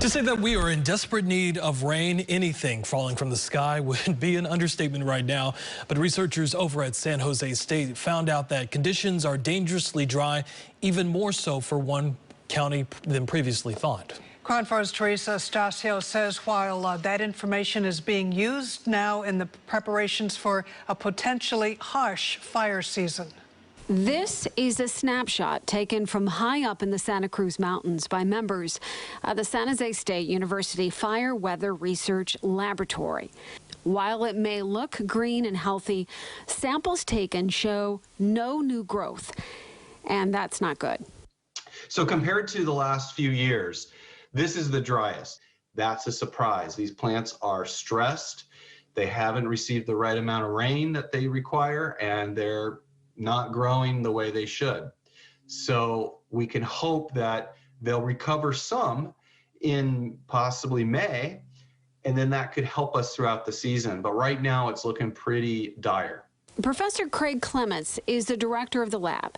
To say that we are in desperate need of rain, anything falling from the sky would be an understatement right now. But researchers over at San Jose State found out that conditions are dangerously dry, even more so for one county than previously thought. KRON 4's Teresa Stasio says while that information is being used now in the preparations for a potentially harsh fire season. This is a snapshot taken from high up in the Santa Cruz Mountains by members of the San Jose State University Fire Weather Research Laboratory. While it may look green and healthy, samples taken show no new growth, and that's not good. So compared to the last few years, this is the driest. That's a surprise. These plants are stressed. They haven't received the right amount of rain that they require, and they're not growing the way they should. So we can hope that they'll recover some in possibly May, and then that could help us throughout the season. But right now it's looking pretty dire. Professor Craig Clements is the director of the lab,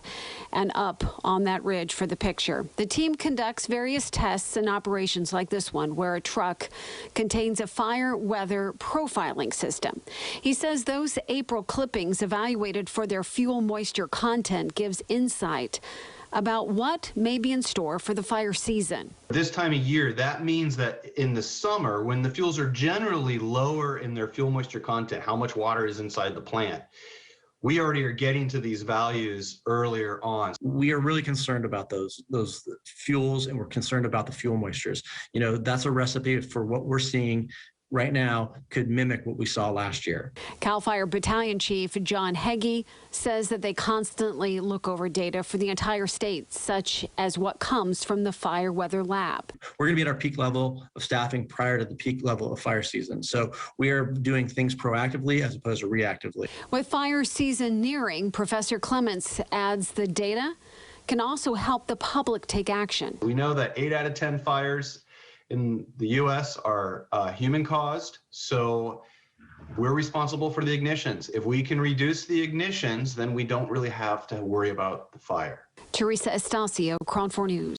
and up on that ridge for the picture. The team conducts various tests and operations like this one, where a truck contains a fire weather profiling system. He says those April clippings evaluated for their fuel moisture content gives insight about what may be in store for the fire season. This time of year, that means that in the summer, when the fuels are generally lower in their fuel moisture content, how much water is inside the plant, we already are getting to these values earlier on. We are really concerned about those fuels, and we're concerned about the fuel moistures. You know, that's a recipe for what we're seeing right now could mimic what we saw last year. CAL FIRE Battalion Chief John Heggie says that they constantly look over data for the entire state, such as what comes from the fire weather lab. We're going to be at our peak level of staffing prior to the peak level of fire season. So we are doing things proactively as opposed to reactively. With fire season nearing, Professor Clements adds the data can also help the public take action. We know that 8 out of 10 fires in the U.S. are human-caused, so we're responsible for the ignitions. If we can reduce the ignitions, then we don't really have to worry about the fire. Teresa Stasio, KRON 4 News.